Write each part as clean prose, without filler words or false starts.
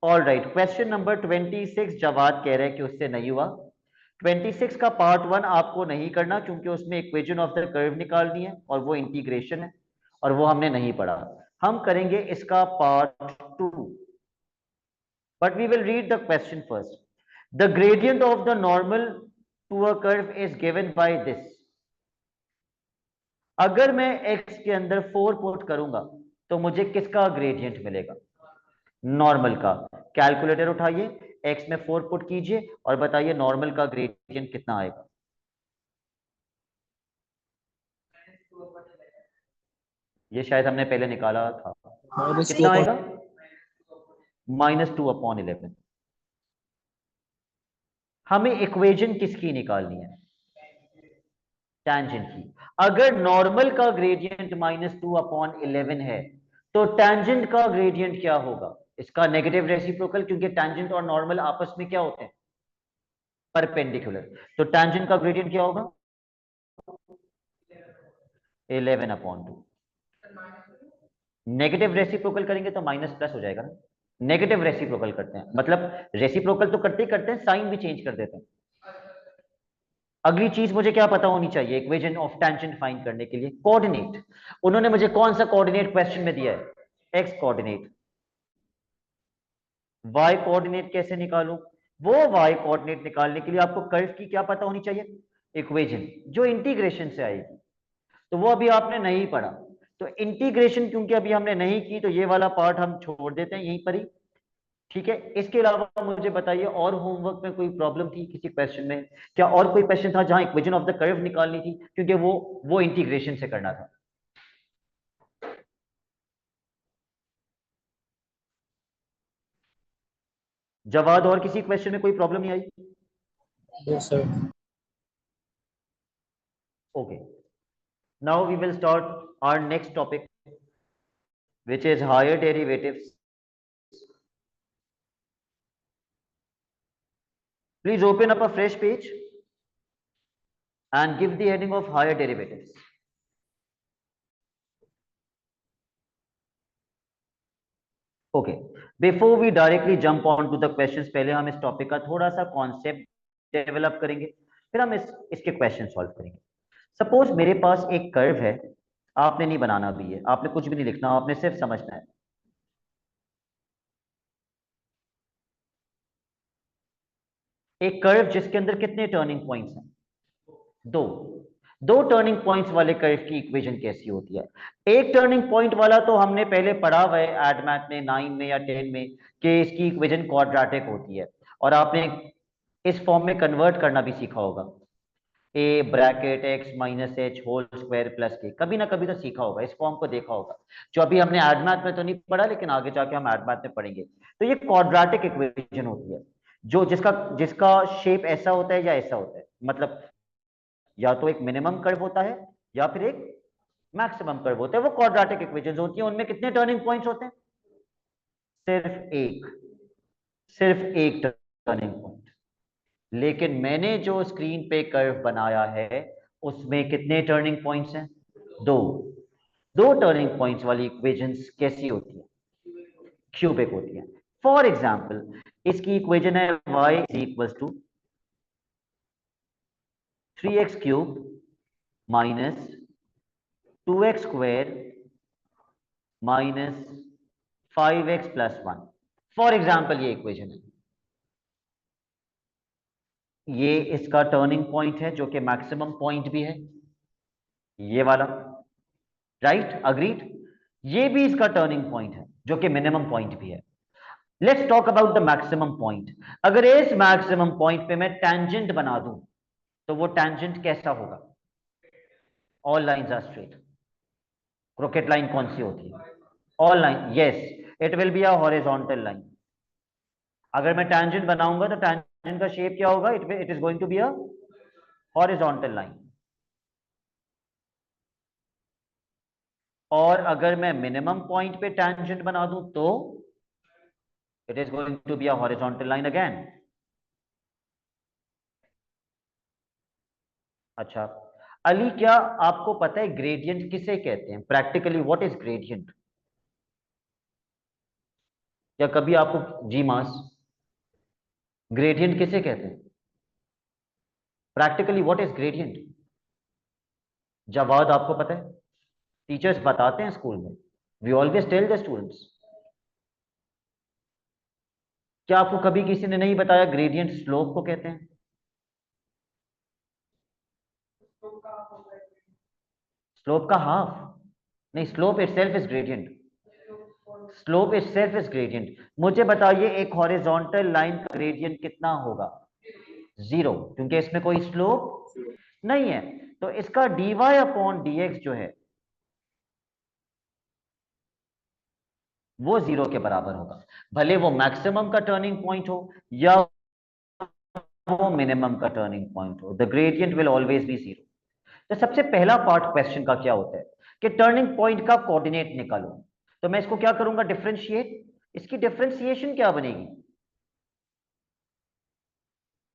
All right, question number 26 Javad कह रहे हैं कि उससे नहीं हुआ। 26 का पार्ट 1 आपको नहीं करना क्योंकि उसमें इक्वेशन ऑफ द कर्व निकालनी है और वो इंटीग्रेशन है और वो हमने नहीं पढ़ा। हम करेंगे इसका part 2, but we will read the question first. The gradient of the normal to a curve is given by this. अगर मैं x के अंदर 4 पुट करूंगा तो मुझे किसका ग्रेडियंट मिलेगा? नॉर्मल का। कैलकुलेटर उठाइए, x में 4 पुट कीजिए और बताइए नॉर्मल का ग्रेडियंट कितना आएगा। ये शायद हमने पहले निकाला था। -2 कितना अपॉन। आएगा? -2/11। हमें इक्वेशन किसकी निकालनी है? टेंजेंट की। अगर नॉर्मल का ग्रेडियंट -2/11 है तो टेंजेंट का ग्रेडियंट क्या होगा? इसका नेगेटिव रेसिप्रोकल, क्योंकि टेंजेंट और नॉर्मल आपस में क्या होते हैं? परपेंडिकुलर। तो टेंजेंट का ग्रेडियंट क्या होगा? 11/2। नेगेटिव रेसिप्रोकल करेंगे तो माइनस प्लस हो जाएगा ना। नेगेटिव रेसिप्रोकल करते हैं, मतलब रेसिप्रोकल तो करते ही करते हैं, साइन भी चेंज कर देते हैं। अगली चीज मुझे क्या पता होनी चाहिए इक्वेशन ऑफ टेंजेंट फाइंड करने के लिए? कोऑर्डिनेट। उन्होंने मुझे कौन सा कोऑर्डिनेट क्वेश्चन में दिया है? X coordinate. वाई कोऑर्डिनेट कैसे निकालूं? वो वाई कोऑर्डिनेट निकालने के लिए आपको कर्व की क्या पता होनी चाहिए? इक्वेशन, जो इंटीग्रेशन से आएगी। तो वो अभी आपने नहीं पढ़ा। तो इंटीग्रेशन क्योंकि अभी हमने नहीं की तो ये वाला पार्ट हम छोड़ देते हैं यहीं पर ही। ठीक है, इसके अलावा मुझे बताइए और होमवर्क में कोई प्रॉब्लम थी किसी क्वेश्चन में? क्या और कोई क्वेश्चन था जहां इक्वेशन ऑफ द कर्व निकालनी थी, क्योंकि वो इंटीग्रेशन से करना था? जवाद और किसी क्वेश्चन में कोई प्रॉब्लम नहीं आई? Yes sir. Okay, now we will start our next topic which is higher derivatives. Please open up a fresh page and give the heading of higher derivatives. Okay, before we directly jump on to the questions, पहले हम इस topic का थोड़ा सा concept develop करेंगे, फिर हम इसके क्वेश्चन सॉल्व करेंगे। सपोज मेरे पास एक कर्व है, आपने नहीं बनाना भी है, आपने कुछ भी नहीं लिखना, आपने सिर्फ समझना है। एक कर्व जिसके अंदर कितने टर्निंग पॉइंट्स हैं? दो। दो टर्निंग पॉइंट्स वाले कर्व की इक्वेशन कैसी होती है? एक टर्निंग पॉइंट वाला तो हमने पहले पढ़ा हुआ है एड मैथ में 9 में या 10 में कि इसकी इक्वेशन क्वाड्रेटिक होती है, और आपने इस फॉर्म में कन्वर्ट करना भी सीखा होगा। A bracket x minus h whole square plus k, कभी ना कभी तो सीखा होगा, इस फॉर्म को देखा होगा। जो अभी हमने एड मैथ में तो नहीं पढ़ा, लेकिन आगे जाके हम एड मैथ में पढ़ेंगे। तो ये क्वाड्रेटिक इक्वेशन होती है, जो जिसका जिसका शेप ऐसा होता है या ऐसा होता है, मतलब या तो एक मिनिमम कर्व होता है या फिर एक मैक्सिमम कर्व होता है। वो क्वाड्रेटिक इक्वेशंस होती हैं। उनमें कितने टर्निंग पॉइंट्स होते हैं? सिर्फ एक। सिर्फ एक टर्निंग पॉइंट। लेकिन मैंने जो स्क्रीन पे कर्व बनाया है उसमें कितने टर्निंग पॉइंट्स हैं? दो। दो टर्निंग पॉइंट्स वाली इक्वेशंस कैसी होती है? क्यूबिक होती है। फॉर एग्जाम्पल, इसकी इक्वेशन है y is equal to 3x³ minus 2x² minus 5x+1। For example ये इक्वेशन है। ये इसका टर्निंग पॉइंट है जो कि मैक्सिमम पॉइंट भी है, ये वाला। Right, agreed. ये भी इसका टर्निंग पॉइंट है जो कि मिनिमम पॉइंट भी है। Let's talk about the maximum point. अगर इस मैक्सिमम पॉइंट पे मैं टेंजेंट बना दूं तो वो टेंजेंट कैसा होगा? All lines are straight. Crooked line कौन सी होती है? All line, yes. It will be a horizontal line. अगर मैं टेंजेंट बनाऊंगा तो टेंजेंट का शेप क्या होगा? It is going to be a horizontal line. और अगर मैं मिनिमम पॉइंट पे टेंजेंट बना दूं तो it is going to be a horizontal line again. अच्छा अली, क्या आपको पता है ग्रेडियंट किसे कहते हैं प्रैक्टिकली? What is gradient? या कभी आपको जी मास ग्रेडियंट किसे कहते हैं? Practically what is gradient? जवाब आपको पता है? टीचर्स बताते हैं स्कूल में। We always tell the students. क्या आपको कभी किसी ने नहीं बताया ग्रेडियंट स्लोप को कहते हैं? स्लोप का हाफ नहीं, slope itself is gradient. Slope itself is gradient. मुझे बताइए एक हॉरिजॉन्टल लाइन का ग्रेडियंट कितना होगा? जीरो, क्योंकि इसमें कोई स्लोप नहीं है। तो इसका dy अपॉन dx जो है वो जीरो के बराबर होगा, भले वो मैक्सिमम का टर्निंग पॉइंट हो या वो मिनिमम का टर्निंग पॉइंट हो, the gradient will always be zero. तो सबसे पहला पार्ट क्वेश्चन का क्या होता है कि टर्निंग पॉइंट का कोऑर्डिनेट निकालो। तो मैं इसको क्या करूंगा? डिफरेंशिएट। इसकी डिफरेंशिएशन क्या बनेगी?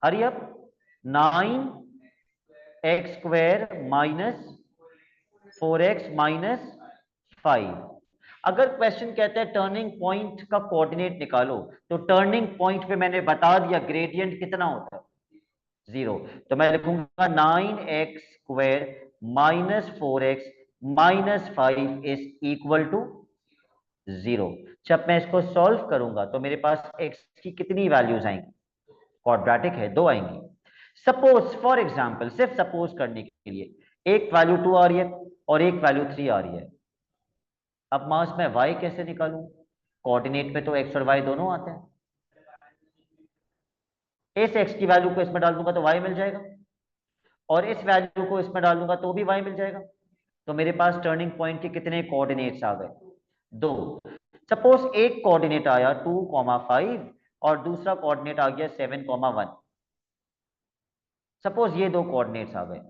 Hurry up. 9x² minus 4x-5। अगर क्वेश्चन कहता है टर्निंग पॉइंट का कोऑर्डिनेट निकालो, तो टर्निंग पॉइंट पे मैंने बता दिया ग्रेडियंट कितना होता है, जीरो। तो मैं लिखूंगा 9x² minus 4x-5 is equal to zero. जब मैं इसको सॉल्व करूंगा तो मेरे पास x की कितनी वैल्यूज आएंगी? क्वाड्रेटिक है, दो आएंगी। सपोज फॉर एग्जाम्पल, सिर्फ सपोज करने के लिए एक वैल्यू 2 आ रही है और एक वैल्यू 3 आ रही है। अब मास में y कैसे निकालूं? कोऑर्डिनेट में तो x और y दोनों आते हैं। इस x की वैल्यू को इसमें डाल दूंगा तो y मिल जाएगा, और इस वैल्यू को इसमें डाल दूंगा तो भी y मिल जाएगा। तो मेरे पास टर्निंग पॉइंट के कितने कोऑर्डिनेट्स आ गए? दो। सपोज एक कोऑर्डिनेट आया 2,5 और दूसरा कोऑर्डिनेट आ गया 7,1। सपोज ये दो कोऑर्डिनेट्स आ गए।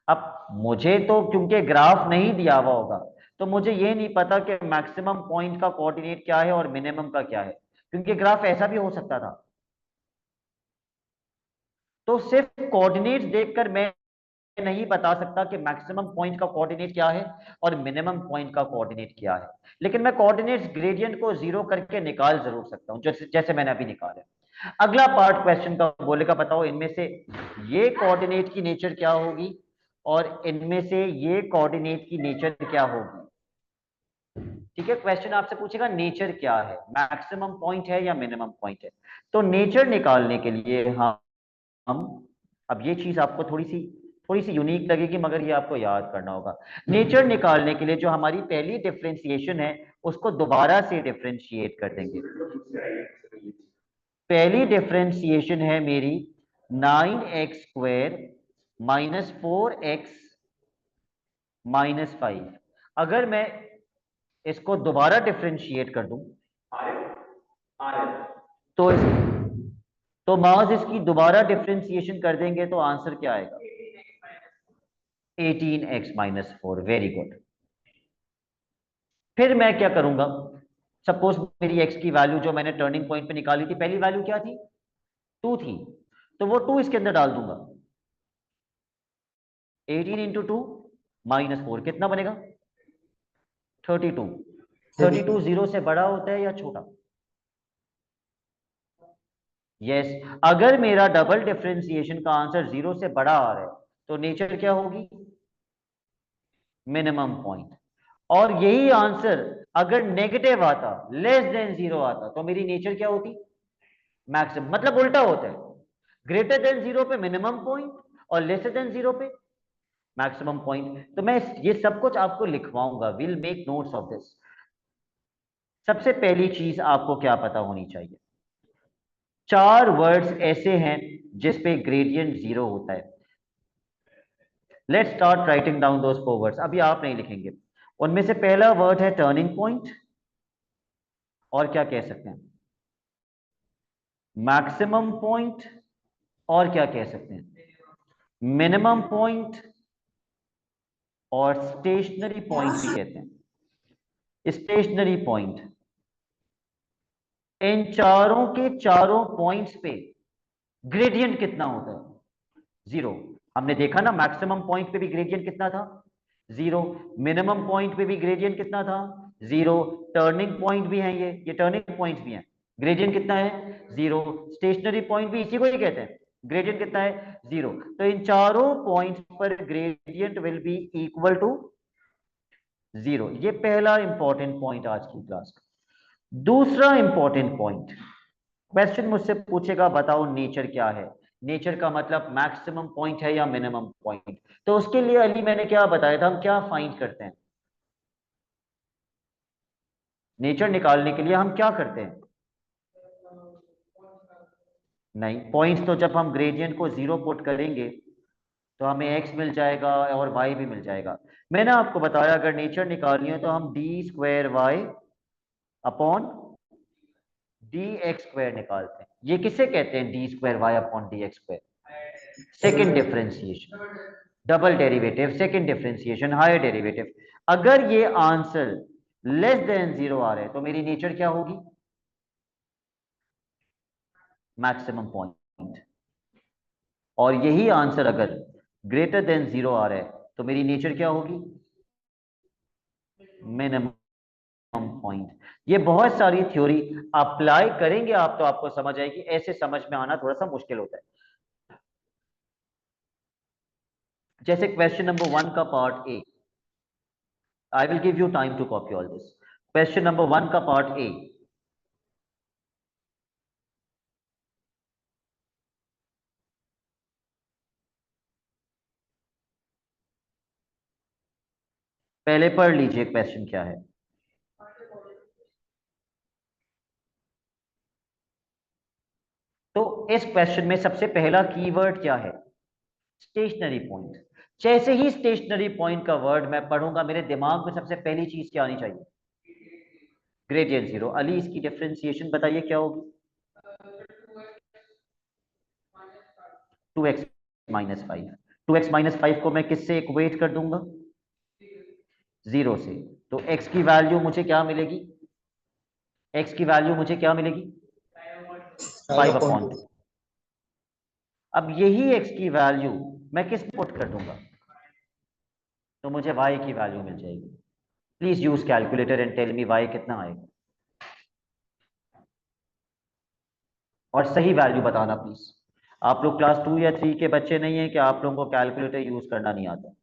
अब मुझे तो क्योंकि ग्राफ नहीं दिया हुआ होगा, तो मुझे ये नहीं पता कि मैक्सिमम पॉइंट का कोऑर्डिनेट क्या है और मिनिमम का क्या है, क्योंकि ग्राफ ऐसा भी हो सकता था। तो सिर्फ कोऑर्डिनेट्स देखकर मैं नहीं बता सकता कि मैक्सिमम पॉइंट का कोऑर्डिनेट क्या है और मिनिमम पॉइंट का कोऑर्डिनेट क्या है, लेकिन मैं कोऑर्डिनेट्स ग्रेडियंट को जीरो करके निकाल जरूर सकता हूं, जैसे जैसे मैंने अभी निकाला। अगला पार्ट क्वेश्चन का बोलेगा बताओ इनमें से ये कोऑर्डिनेट की नेचर क्या होगी और इनमें से ये कोऑर्डिनेट की नेचर क्या होगी। ठीक है, क्वेश्चन आपसे पूछेगा नेचर क्या है, मैक्सिमम पॉइंट है या मिनिमम पॉइंट है। तो नेचर निकालने के लिए हम अब ये चीज आपको थोड़ी सी यूनिक लगेगी, मगर ये आपको याद करना होगा। नेचर निकालने के लिए जो हमारी पहली डिफरेंशिएशन है उसको दोबारा से डिफरेंशिएट कर देंगे। पहली डिफरेंशिएशन है मेरी 9x² माइनस 4x-5। अगर मैं इसको दोबारा डिफरेंशिएट कर दूं तो मास इसकी दोबारा डिफरेंशिएशन कर देंगे तो आंसर क्या आएगा? 18x-4। Very good. फिर मैं क्या करूंगा? सपोज मेरी x की वैल्यू जो मैंने टर्निंग पॉइंट पे निकाली थी, पहली वैल्यू क्या थी? 2 थी। तो वो 2 इसके अंदर डाल दूंगा। 18 इंटू 2 माइनस 4 कितना बनेगा? 32। 32 जीरो से बड़ा होता है या छोटा? यस। अगर मेरा डबल डिफरेंशिएशन का आंसर जीरो से बड़ा आ रहा है तो नेचर क्या होगी? Minimum point. और यही आंसर अगर नेगेटिव आता, लेस देन जीरो आता, तो मेरी नेचर क्या होती? मैक्सिमम। मतलब उल्टा होता है, ग्रेटर देन जीरो पे मिनिमम पॉइंट और लेसर देन जीरो पे मैक्सिमम पॉइंट। तो मैं ये सब कुछ आपको लिखवाऊंगा, will make notes of this. सबसे पहली चीज आपको क्या पता होनी चाहिए? चार वर्ड्स ऐसे हैं जिसपे ग्रेडियंट जीरो होता है। Let's start writing down those four words. अभी आप नहीं लिखेंगे। उनमें से पहला वर्ड है टर्निंग पॉइंट, और क्या कह सकते हैं? मैक्सिमम पॉइंट, और क्या कह सकते हैं? मिनिमम पॉइंट, और स्टेशनरी पॉइंट भी कहते हैं। Stationary point. इन चारों के चारों पॉइंट्स पे ग्रेडियंट कितना होता है? जीरो। हमने देखा ना, मैक्सिमम पॉइंट पे भी ग्रेडियंट कितना था? जीरो। मिनिमम पॉइंट पे भी ग्रेडियंट कितना था? जीरो। टर्निंग पॉइंट भी है, ये टर्निंग पॉइंट भी है। ग्रेडियंट कितना है 0, स्टेशनरी पॉइंट भी इसी को ही कहते हैं, ग्रेडियंट कितना है 0। तो इन चारों पॉइंट्स पर gradient will be equal to 0। ये पहला इंपॉर्टेंट पॉइंट आज की क्लास का। दूसरा इंपॉर्टेंट पॉइंट, क्वेश्चन मुझसे पूछेगा बताओ नेचर क्या है। नेचर का मतलब मैक्सिमम पॉइंट है या मिनिमम पॉइंट। तो उसके लिए अली मैंने क्या बताया था, हम क्या फाइंड करते हैं, नेचर निकालने के लिए हम क्या करते हैं। नहीं, पॉइंट्स तो जब हम ग्रेडियंट को 0 पुट करेंगे तो हमें x मिल जाएगा और y भी मिल जाएगा। मैंने आपको बताया अगर नेचर निकालनी है तो हम d square y upon d x square निकालते हैं। ये किसे कहते हैं d square y upon d x square, second differentiation, double derivative, second differentiation, higher derivative. अगर ये आंसर लेस देन 0 आ रहे हैं तो मेरी नेचर क्या होगी, मैक्सिमम पॉइंट। और यही आंसर अगर ग्रेटर देन 0 आ रहा है तो मेरी नेचर क्या होगी, मिनिमम पॉइंट। ये बहुत सारी थ्योरी अप्लाई करेंगे आप तो आपको समझ आएगी, ऐसे समझ में आना थोड़ा सा मुश्किल होता है। जैसे क्वेश्चन नंबर 1 का part A, I will give you time to copy all this. Question number 1 का पार्ट ए, पहले पढ़ लीजिए क्वेश्चन क्या है। तो इस क्वेश्चन में सबसे पहला कीवर्ड क्या है, स्टेशनरी पॉइंट। जैसे ही स्टेशनरी पॉइंट का वर्ड मैं पढ़ूंगा मेरे दिमाग में सबसे पहली चीज क्या आनी चाहिए, ग्रेडियंट 0। अली इसकी डिफरेंशिएशन बताइए क्या होगी, 2x माइनस 5। 2x माइनस 5 को मैं किससे इक्वेट कर दूंगा, 0 से। तो x की वैल्यू मुझे क्या मिलेगी, x की वैल्यू मुझे क्या मिलेगी 5/2। अब यही x की वैल्यू मैं किस पुट कर दूंगा तो मुझे y की वैल्यू मिल जाएगी। Please use calculator and tell me y कितना आएगा, और सही वैल्यू बताना प्लीज। आप लोग क्लास 2 या 3 के बच्चे नहीं है कि आप लोगों को कैलकुलेटर यूज करना नहीं आता।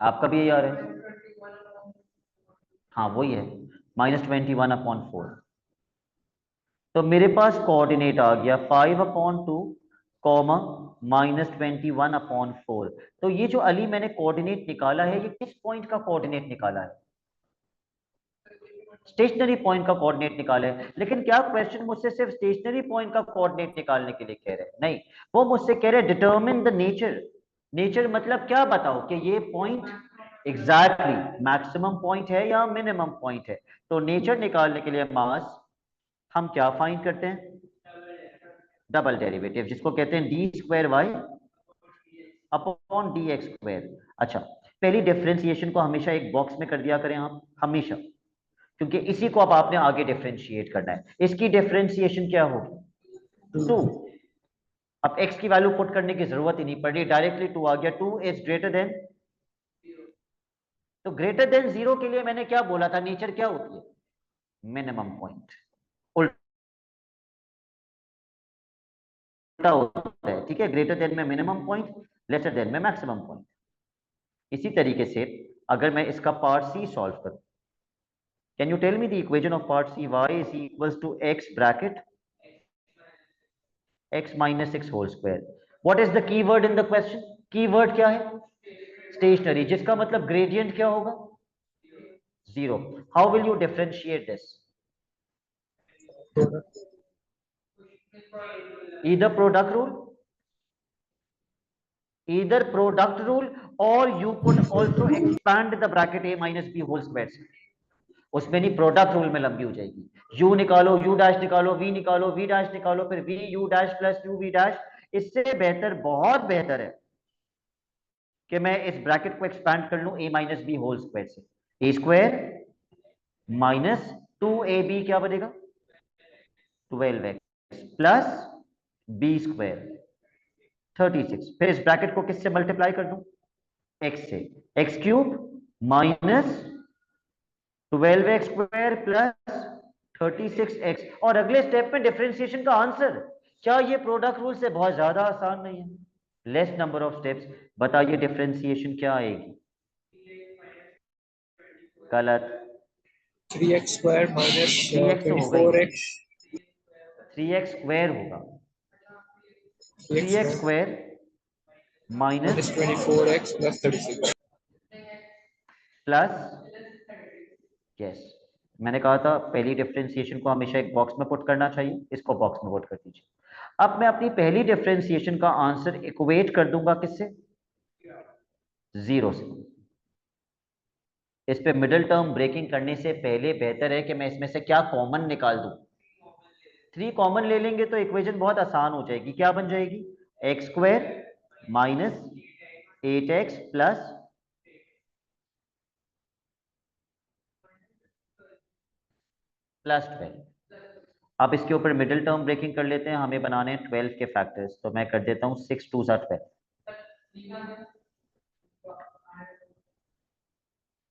आपका भी यही आ रहा है, हाँ वही है, -21/4। तो मेरे पास कोऑर्डिनेट आ गया 5/2 कॉमा -21/4। तो ये जो अली मैंने कोऑर्डिनेट निकाला है ये किस पॉइंट का कोऑर्डिनेट निकाला है, स्टेशनरी पॉइंट का कोऑर्डिनेट निकाला है। लेकिन क्या क्वेश्चन मुझसे सिर्फ स्टेशनरी पॉइंट का कोऑर्डिनेट निकालने के लिए कह रहे हैं, नहीं, वो मुझसे कह रहे हैं डिटरमिन द नेचर। नेचर मतलब क्या बताओ कि ये पॉइंट एग्जैक्टली मैक्सिमम पॉइंट है या मिनिमम पॉइंट है। तो नेचर निकालने के लिए मास हम क्या फाइंड करते हैं, डबल डेरिवेटिव, जिसको कहते हैं d square y upon d x square. अच्छा, पहली डिफरेंशिएशन को हमेशा एक बॉक्स में कर दिया करें आप, हमेशा, क्योंकि इसी को अब आपने आगे डिफरेंशिएट करना है। इसकी डिफरेंशिएशन क्या होगी 2। अब x की वैल्यू पुट करने की जरूरत ही नहीं पड़ रही, डायरेक्टली 2 आ गया, 2 इज ग्रेटर देन। तो ग्रेटर देन 0 के लिए मैंने क्या बोला था, नेचर क्या होती है, मिनिमम पॉइंट। उल्टा होता है, ठीक है, ग्रेटर देन में मिनिमम पॉइंट, लेसर देन में मैक्सिमम पॉइंट। इसी तरीके से अगर मैं इसका पार्ट सी सॉल्व करूं, can you tell me the equation of part C, y is equals to x bracket x minus 6 whole square. What is the keyword in the question, keyword क्या है, stationary, जिसका मतलब gradient क्या होगा 0। How will you differentiate this, either product rule, either product rule, or you could also expand the bracket a minus b whole square। उसमें नहीं, product rule में लंबी हो जाएगी, u निकालो, u डैश निकालो, v निकालो, v डैश निकालो, फिर v u dash plus u v dash. इससे बेहतर, बहुत बेहतर है कि मैं इस ब्रैकेट को एक्सपैंड कर लूं a minus b whole square से। a स्क्वायर माइनस 2ab क्या बनेगा 12x प्लस b स्क्वायर 36। फिर इस ब्रैकेट को किससे मल्टीप्लाई कर दूं? x से। X cube minus 12x² plus 36x। और अगले स्टेप में डिफरेंशिएशन का आंसर। क्या ये प्रोडक्ट रूल से बहुत ज्यादा आसान नहीं है? Less number of steps. बताइए डिफरेंशिएशन क्या आएगी? गलत। 3x² माइनस 3x तो हो गई, 24x 3x² होगा। 3x² 3x² minus 24x plus 36। Plus, yes, मैंने कहा था पहली डिफरेंशिएशन को हमेशा एक बॉक्स में पुट करना चाहिए, इसको बॉक्स में पुट कर दीजिए। अब मैं अपनी पहली डिफरेंशिएशन का आंसर इक्वेट कर दूंगा किससे? 0 से। इस पे मिडिल टर्म ब्रेकिंग करने से पहले बेहतर है कि मैं इसमें से क्या कॉमन निकाल दूं। 3 कॉमन ले लेंगे तो इक्वेशन बहुत आसान हो जाएगी। क्या बन जाएगी? x² minus 8x plus plus 12। अब इसके ऊपर मिडिल टर्म ब्रेकिंग कर लेते हैं, हमें बनाने हैं 12 के फैक्टर्स। तो मैं कर देता हूं 6 2 12।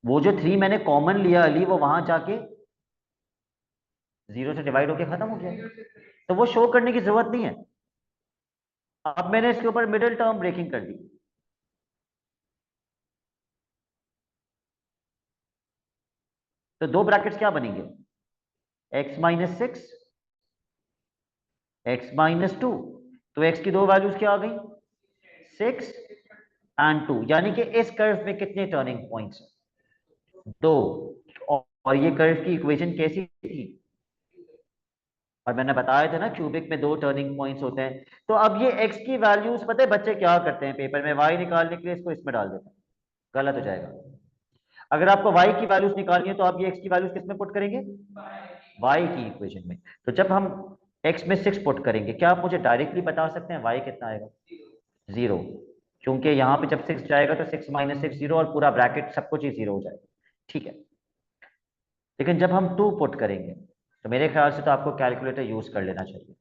वो जो 3 मैंने कॉमन लिया अली, वो वहां जाके 0 से डिवाइड होके खत्म हो गया, तो वो शो करने की जरूरत नहीं है। अब मैंने इसके ऊपर मिडिल टर्म ब्रेकिंग कर दी। तो दो ब्रैकेट्स क्या बनेंगे? x minus 6, x minus 2। तो x की दो वैल्यूज क्या आ गई? 6 एंड 2। यानी कि इस कर्व में कितने टर्निंग पॉइंट्स हैं? 2। और ये कर्व की इक्वेशन कैसी थी? और मैंने बताया था ना क्यूबिक में 2 टर्निंग पॉइंट्स होते हैं। तो अब ये x की वैल्यूज, पता है बच्चे क्या करते हैं पेपर में? y निकालने के लिए इसको इसमें डाल देते हैं, गलत हो जाएगा। अगर आपको y की वैल्यूज निकालनी है तो आप ये x की वैल्यूज किस में पुट करेंगे? y की इक्वेशन में। तो जब हम x में 6 पुट करेंगे, क्या आप मुझे डायरेक्टली बता सकते हैं y कितना आएगा? 0। क्योंकि यहाँ पे जब 6 जाएगा तो 6 माइनस 6 0, और पूरा ब्रैकेट सब कुछ ही 0 हो जाएगा। ठीक है। लेकिन जब हम 2 पुट करेंगे तो मेरे ख्याल से तो आपको कैलकुलेटर यूज कर लेना चाहिए।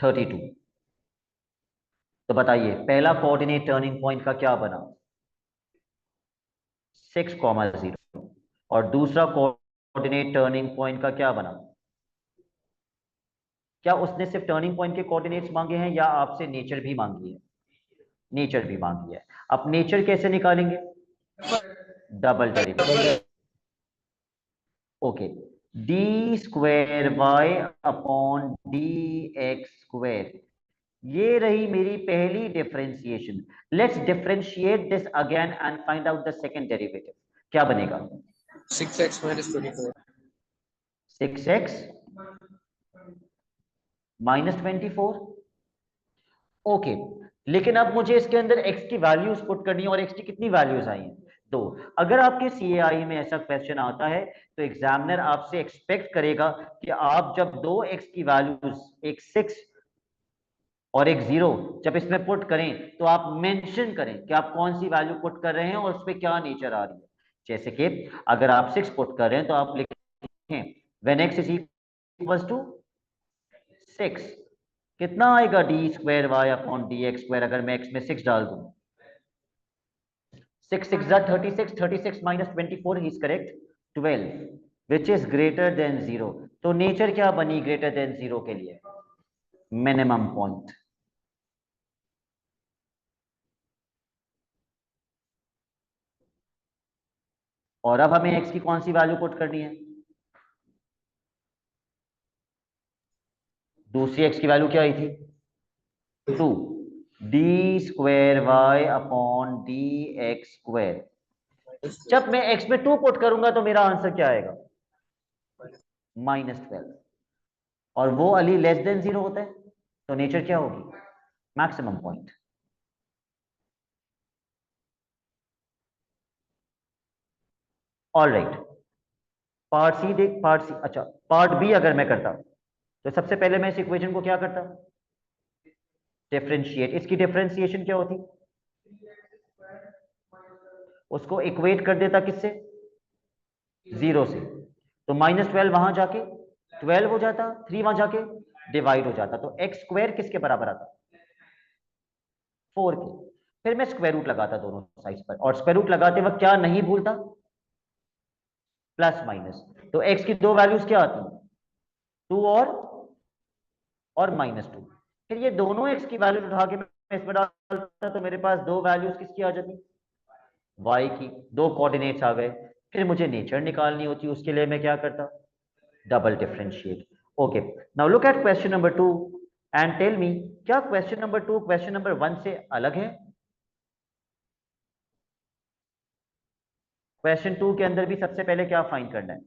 Thirty two. तो बताइए पहला कोऑर्डिनेट टर्निंग पॉइंट का क्या बना? 6,0। और दूसरा कोऑर्डिनेट टर्निंग पॉइंट का क्या बना? क्या उसने सिर्फ टर्निंग पॉइंट के कोऑर्डिनेट्स मांगे हैं या आपसे नेचर भी मांगी है? नेचर भी मांगी है। अब नेचर कैसे निकालेंगे? Double derivative. Okay. d² upon dx²। ये रही मेरी पहली differentiation. Let's differentiate this again and find out the second derivative. क्या बनेगा? 6x minus 24। 6x minus 24। Okay. लेकिन अब मुझे इसके अंदर x की वैल्यूज पुट करनी है, और x की कितनी वैल्यूज आई हैं? 2। अगर आपके सीएआई में ऐसा क्वेश्चन आता है तो एग्जामिनर आपसे एक्सपेक्ट करेगा कि आप जब दो x की वैल्यूज, एक 6 और एक 0, जब इसमें पुट करें तो आप मेंशन करें कि आप कौन सी वैल्यू पुट कर रहे हैं और उस पर क्या नेचर आ रही है। जैसे कि अगर आप 6 पुट कर रहे हैं तो आप लिखें when x is equal to 6, कितना आएगा? d² upon dx²। अगर मैं x में 6 डाल दूं, 6 6 36, 36 minus 24 is correct 12, which is greater than 0। तो नेचर क्या बनी ग्रेटर देन 0 के लिए? Minimum point. और अब हमें x की कौन सी वैल्यू पुट करनी है? दूसरी x की वैल्यू क्या आई थी? 2। d² upon dx²। जब मैं x में 2 पुट करूंगा तो मेरा आंसर क्या आएगा? -12। और वो अली लेस देन 0 होता है, तो नेचर क्या होगी? Maximum point. All right. Part C देख, पार्ट सी, अच्छा पार्ट बी अगर मैं करता तो सबसे पहले मैं इस इक्वेशन को क्या करता? डिफरेंशिएट। इसकी डिफरेंशिएशन क्या होती? उसको इक्वेट कर देता किससे, 0 से, तो -12 वहां जाके 12 हो जाता, 3 वहां जाके डिवाइड हो जाता, तो x स्क्वायर किसके बराबर आता, 4 के। फिर मैं स्क्वायर रूट लगाता दोनों साइड्स पर, और स्क्वायर रूट लगाते वक्त क्या नहीं भूलता, प्लस माइनस। तो x की दो वैल्यूज क्या आती, 2 और -2। फिर ये दोनों x की वैल्यूज उठा के मैं इसमें डालता, तो मेरे पास दो वैल्यूज किसकी आ जाती, y की, दो कोऑर्डिनेट्स आ गए। फिर मुझे नेचर निकालनी होती, उसके लिए मैं क्या करता, double differentiate. Okay, now look at question number 2 and tell me, क्या क्वेश्चन नंबर 2 क्वेश्चन नंबर 1 से अलग है। क्वेश्चन 2 के अंदर भी सबसे पहले क्या फाइंड करना है,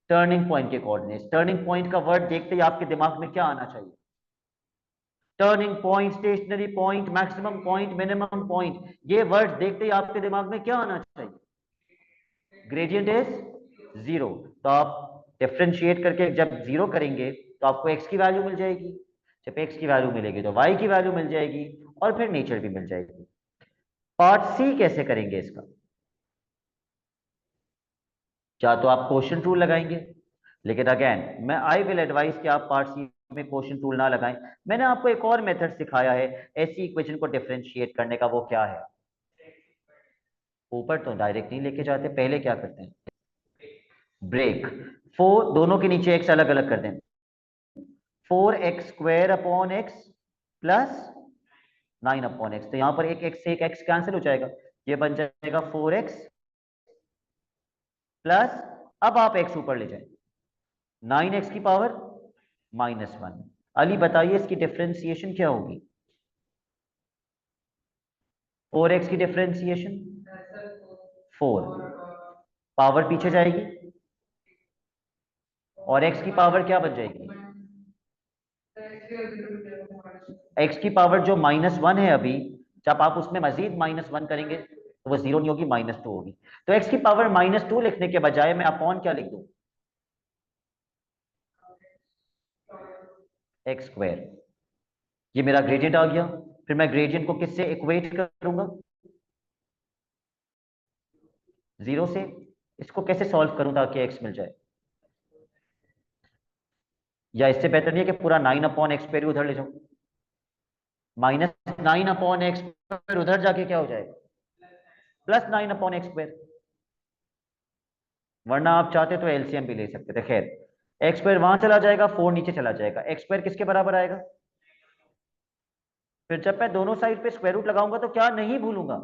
टर्निंग पॉइंट के कोऑर्डिनेट्स। टर्निंग पॉइंट का वर्ड देखते ही आपके दिमाग में क्या आना चाहिए, turning point, stationary point, maximum point, minimum point, ये वर्ड देखते ही आपके दिमाग में क्या आना चाहिए, ग्रेडियंट इज 0। तो आप डिफरेंशिएट करके जब 0 करेंगे तो आपको x की वैल्यू मिल जाएगी, जब x की वैल्यू मिलेगी तो y की वैल्यू मिल जाएगी, और फिर नेचर भी मिल जाएगी। पार्ट सी कैसे करेंगे इसका, या तो आप क्वोशंट रूल लगाएंगे, लेकिन अगेन मैं आई विल एडवाइस कि आप पार्ट सी में क्वोशंट रूल ना लगाएं। मैंने आपको एक और मेथड सिखाया है ऐसी इक्वेशन को डिफरेंशिएट करने का, वो क्या है, ऊपर तो डायरेक्ट नहीं लेके जाते, पहले क्या करते हैं, ब्रेक। 4 दोनों के नीचे x अलग अलग कर दें, 4x² upon x plus 9 upon x, तो यहां पर एक x से एक x कैंसिल हो जाएगा, ये बन जाएगा 4x प्लस, अब आप x ऊपर ले जाए, 9x की पावर -1। अली बताइए इसकी डिफरेंशिएशन क्या होगी, 4x की डिफरेंशिएशन 4, पावर पीछे जाएगी, और x की पावर क्या बन जाएगी, x की पावर जो -1 है अभी, जब आप उसमें मजीद -1 करेंगे तो वो 0 नहीं होगी, -2 होगी। तो x की पावर -2 लिखने के बजाय मैं अपॉन क्या लिख दूं, x²। ये मेरा ग्रेडियंट आ गया। फिर मैं ग्रेडियंट को किससे इक्वेट करूंगा, 0 से। इसको कैसे सॉल्व करूं ताकि x मिल जाए, या इससे बेहतर नहीं है कि पूरा 9 अपॉन एक्स स्क्वायर उधर ले जाऊं, -9 अपॉन एक्स स्क्वायर उधर जाके क्या हो जाएगा, +9 अपॉन एक्स स्क्वायर। वरना आप चाहते तो एलसीएम भी ले सकते थे, खैर एक्स स्क्वायर वहां चला जाएगा, 4 नीचे चला जाएगा, एक्स स्क्वायर किसके बराबर आएगा, फिर जब मैं दोनों साइड पे स्क्वायर रूट लगाऊंगा तो क्या नहीं भूलूंगा,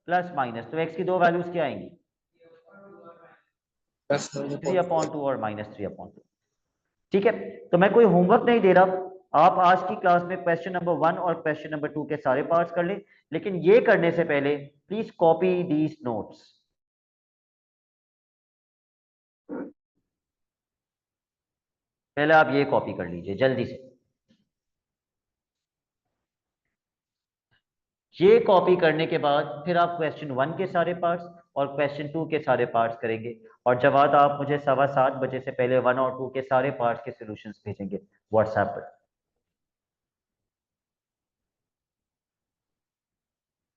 प्लस माइनस, तो एक्स की दो वैल्यूज क्या आएंगी, Plus 3/2 और -3/2। ठीक है, तो मैं कोई होमवर्क नहीं दे रहा, आप आज की क्लास में क्वेश्चन नंबर 1 और क्वेश्चन नंबर 2 के सारे पार्ट्स कर लें, लेकिन ये करने से पहले प्लीज कॉपी दीज नोट्स। पहले आप ये कॉपी कर लीजिए जल्दी से, ये कॉपी करने के बाद फिर आप क्वेश्चन 1 के सारे पार्ट्स और क्वेश्चन 2 के सारे पार्ट्स करेंगे, और जवाब आप मुझे 7:15 बजे से पहले 1 और 2 के सारे पार्ट्स के सॉल्यूशंस भेजेंगे व्हाट्सएप पर।